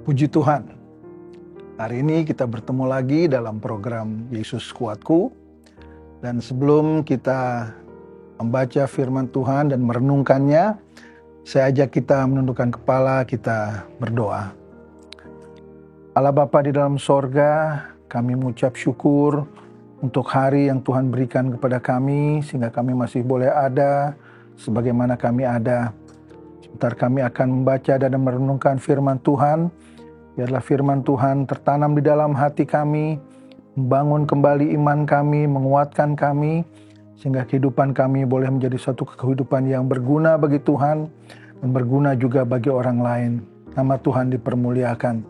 Puji Tuhan, hari ini kita bertemu lagi dalam program Yesus Kuatku. Dan sebelum kita membaca firman Tuhan dan merenungkannya, saya ajak kita menundukkan kepala, kita berdoa. Allah Bapa di dalam sorga, kami mengucap syukur untuk hari yang Tuhan berikan kepada kami, sehingga kami masih boleh ada sebagaimana kami ada. Sebentar kami akan membaca dan merenungkan firman Tuhan. Biarlah firman Tuhan tertanam di dalam hati kami, membangun kembali iman kami, menguatkan kami, sehingga kehidupan kami boleh menjadi satu kehidupan yang berguna bagi Tuhan, dan berguna juga bagi orang lain. Nama Tuhan dipermuliakan.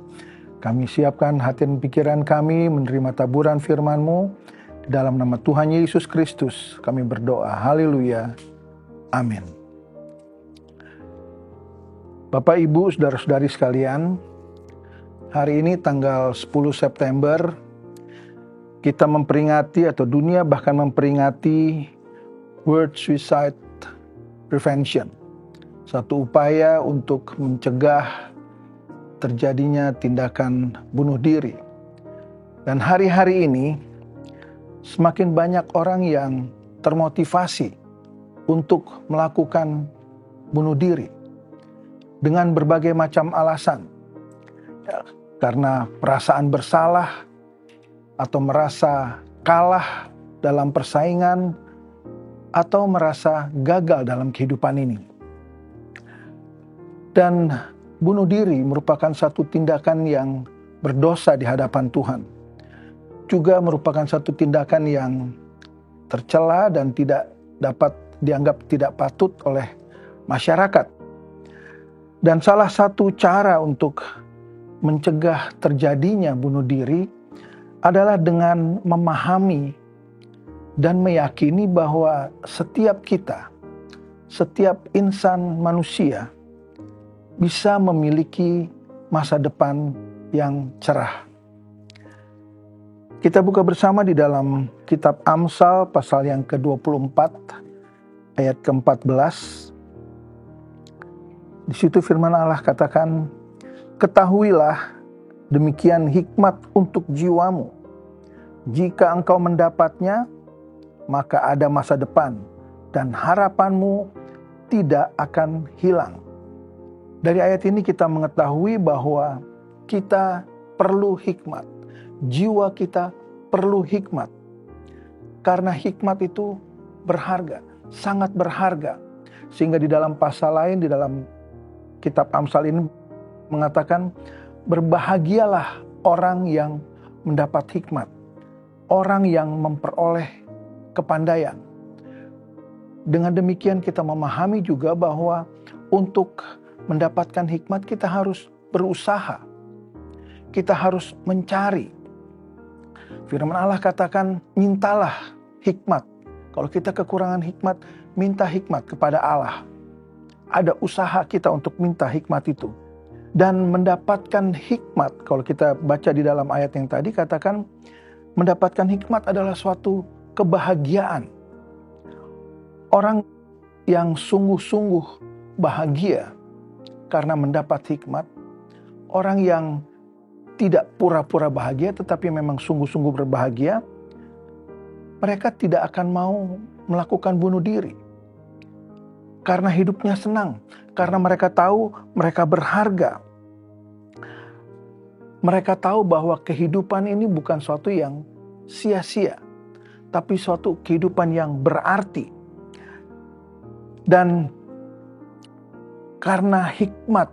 Kami siapkan hati dan pikiran kami menerima taburan firman-Mu. Di dalam nama Tuhan Yesus Kristus kami berdoa. Haleluya. Amin. Bapak, Ibu, saudara-saudari sekalian, hari ini tanggal 10 September, kita memperingati atau dunia bahkan memperingati World Suicide Prevention. Satu upaya untuk mencegah terjadinya tindakan bunuh diri. Dan hari-hari ini semakin banyak orang yang termotivasi untuk melakukan bunuh diri dengan berbagai macam alasan. Karena perasaan bersalah atau merasa kalah dalam persaingan atau merasa gagal dalam kehidupan ini. Dan bunuh diri merupakan satu tindakan yang berdosa di hadapan Tuhan. Juga merupakan satu tindakan yang tercela dan tidak dapat dianggap tidak patut oleh masyarakat. Dan salah satu cara untuk mencegah terjadinya bunuh diri adalah dengan memahami dan meyakini bahwa setiap kita, setiap insan manusia bisa memiliki masa depan yang cerah. Kita buka bersama di dalam kitab Amsal pasal yang ke-24 ayat ke-14. Di situ firman Allah katakan, "Ketahuilah demikian hikmat untuk jiwamu. Jika engkau mendapatnya, maka ada masa depan dan harapanmu tidak akan hilang." Dari ayat ini kita mengetahui bahwa kita perlu hikmat. Jiwa kita perlu hikmat. Karena hikmat itu berharga, sangat berharga. Sehingga di dalam pasal lain, di dalam kitab Amsal ini mengatakan, berbahagialah orang yang mendapat hikmat, orang yang memperoleh kepandaian. Dengan demikian kita memahami juga bahwa untuk mendapatkan hikmat kita harus berusaha, kita harus mencari. Firman Allah katakan, mintalah hikmat. Kalau kita kekurangan hikmat, minta hikmat kepada Allah. Ada usaha kita untuk minta hikmat itu. Dan mendapatkan hikmat, kalau kita baca di dalam ayat yang tadi katakan, mendapatkan hikmat adalah suatu kebahagiaan. Orang yang sungguh-sungguh bahagia karena mendapat hikmat, orang yang tidak pura-pura bahagia tetapi memang sungguh-sungguh berbahagia, mereka tidak akan mau melakukan bunuh diri. Karena hidupnya senang, karena mereka tahu mereka berharga. Mereka tahu bahwa kehidupan ini bukan suatu yang sia-sia, tapi suatu kehidupan yang berarti. Dan karena hikmat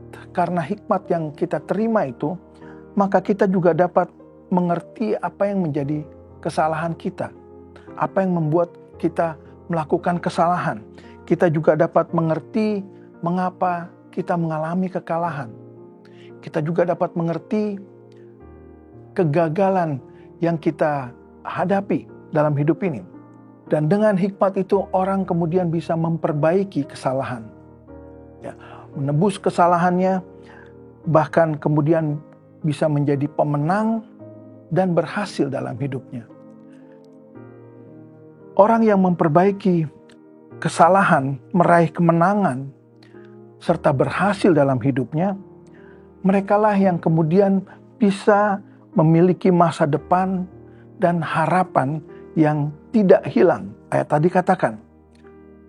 yang kita terima itu, maka kita juga dapat mengerti apa yang menjadi kesalahan kita, apa yang membuat kita melakukan kesalahan. Kita juga dapat mengerti mengapa kita mengalami kekalahan. Kita juga dapat mengerti kegagalan yang kita hadapi dalam hidup ini. Dan dengan hikmat itu orang kemudian bisa memperbaiki kesalahan. Ya, menebus kesalahannya, bahkan kemudian bisa menjadi pemenang dan berhasil dalam hidupnya. Orang yang memperbaiki kesalahan, meraih kemenangan, serta berhasil dalam hidupnya, Merekalah yang kemudian bisa memiliki masa depan dan harapan yang tidak hilang. Ayat tadi katakan,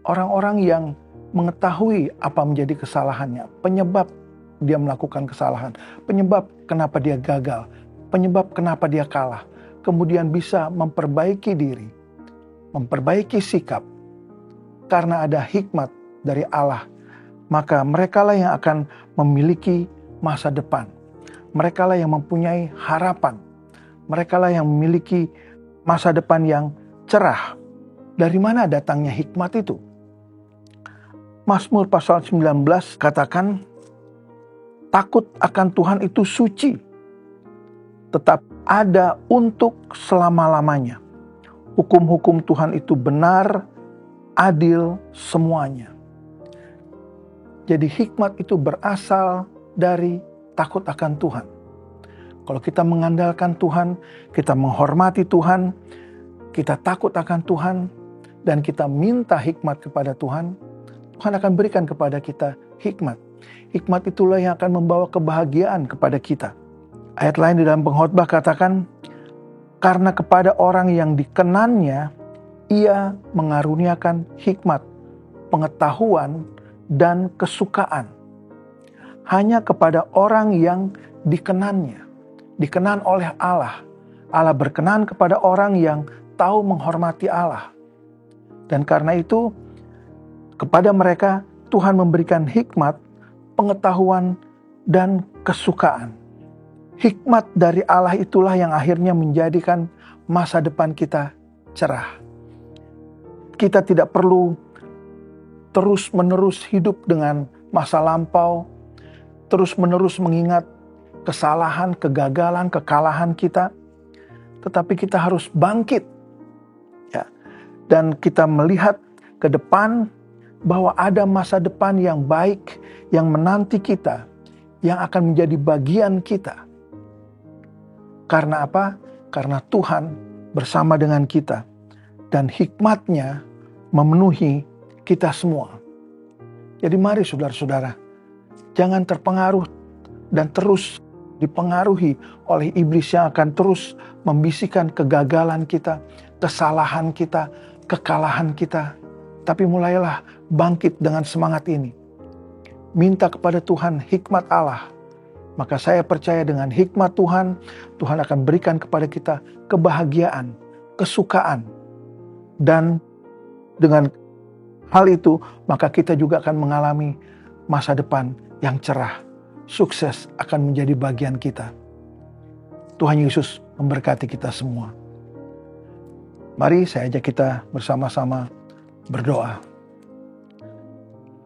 orang-orang yang mengetahui apa menjadi kesalahannya, penyebab dia melakukan kesalahan, penyebab kenapa dia gagal, penyebab kenapa dia kalah, kemudian bisa memperbaiki diri, memperbaiki sikap, karena ada hikmat dari Allah, maka merekalah yang akan memiliki masa depan. Merekalah yang mempunyai harapan. Merekalah yang memiliki masa depan yang cerah. Dari mana datangnya hikmat itu? Mazmur pasal 19 katakan, takut akan Tuhan itu suci, tetap ada untuk selama-lamanya. Hukum-hukum Tuhan itu benar, adil semuanya. Jadi hikmat itu berasal dari takut akan Tuhan. Kalau kita mengandalkan Tuhan, kita menghormati Tuhan, kita takut akan Tuhan, dan kita minta hikmat kepada Tuhan, Tuhan akan berikan kepada kita hikmat. Hikmat itulah yang akan membawa kebahagiaan kepada kita. Ayat lain di dalam pengkhotbah katakan, karena kepada orang yang dikenannya, ia mengaruniakan hikmat, pengetahuan, dan kesukaan. Hanya kepada orang yang dikenannya, dikenan oleh Allah. Allah berkenan kepada orang yang tahu menghormati Allah. Dan karena itu, kepada mereka Tuhan memberikan hikmat, pengetahuan, dan kesukaan. Hikmat dari Allah itulah yang akhirnya menjadikan masa depan kita cerah. Kita tidak perlu terus-menerus hidup dengan masa lampau, terus-menerus mengingat kesalahan, kegagalan, kekalahan kita, tetapi kita harus bangkit, ya, dan kita melihat ke depan bahwa ada masa depan yang baik yang menanti kita, yang akan menjadi bagian kita. Karena apa? Karena Tuhan bersama dengan kita dan hikmat-Nya memenuhi kita semua. Jadi mari saudara-saudara, jangan terpengaruh dan terus dipengaruhi oleh iblis yang akan terus membisikkan kegagalan kita, kesalahan kita, kekalahan kita. Tapi mulailah bangkit dengan semangat ini. Minta kepada Tuhan hikmat Allah. Maka saya percaya dengan hikmat Tuhan, Tuhan akan berikan kepada kita kebahagiaan, kesukaan. Dan dengan hal itu, maka kita juga akan mengalami masa depan yang cerah. Sukses akan menjadi bagian kita. Tuhan Yesus memberkati kita semua. Mari saya ajak kita bersama-sama berdoa.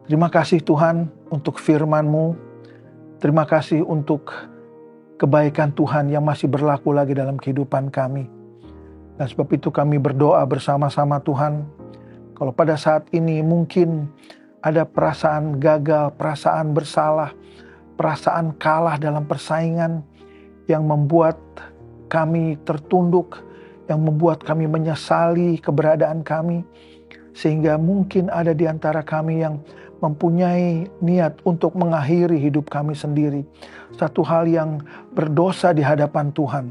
Terima kasih Tuhan untuk firman-Mu. Terima kasih untuk kebaikan Tuhan yang masih berlaku lagi dalam kehidupan kami. Dan sebab itu kami berdoa bersama-sama Tuhan. Kalau pada saat ini mungkin ada perasaan gagal, perasaan bersalah, perasaan kalah dalam persaingan yang membuat kami tertunduk, yang membuat kami menyesali keberadaan kami, sehingga mungkin ada di antara kami yang mempunyai niat untuk mengakhiri hidup kami sendiri. Satu hal yang berdosa di hadapan Tuhan.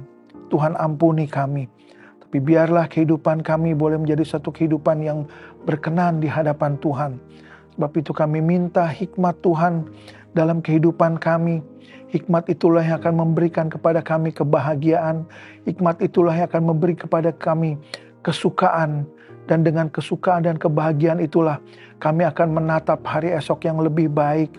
Tuhan ampuni kami. Tapi biarlah kehidupan kami boleh menjadi satu kehidupan yang berkenan di hadapan Tuhan. Sebab itu kami minta hikmat Tuhan dalam kehidupan kami. Hikmat itulah yang akan memberikan kepada kami kebahagiaan. Hikmat itulah yang akan memberi kepada kami kesukaan. Dan dengan kesukaan dan kebahagiaan itulah kami akan menatap hari esok yang lebih baik.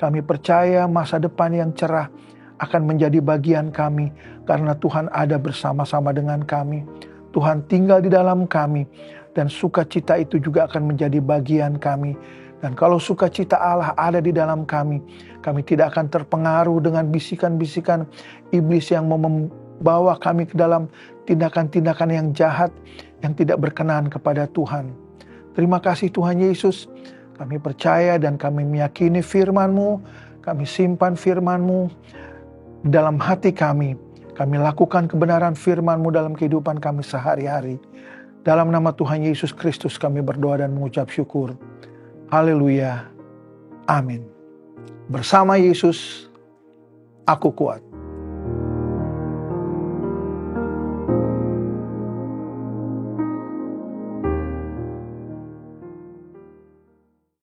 Kami percaya masa depan yang cerah akan menjadi bagian kami. Karena Tuhan ada bersama-sama dengan kami. Tuhan tinggal di dalam kami. Dan sukacita itu juga akan menjadi bagian kami. Dan kalau sukacita Allah ada di dalam kami, kami tidak akan terpengaruh dengan bisikan-bisikan iblis yang membawa kami ke dalam tindakan-tindakan yang jahat, yang tidak berkenan kepada Tuhan. Terima kasih Tuhan Yesus. Kami percaya dan kami meyakini firman-Mu. Kami simpan firman-Mu dalam hati kami. Kami lakukan kebenaran firman-Mu dalam kehidupan kami sehari-hari. Dalam nama Tuhan Yesus Kristus kami berdoa dan mengucap syukur. Haleluya. Amin. Bersama Yesus. aku kuat.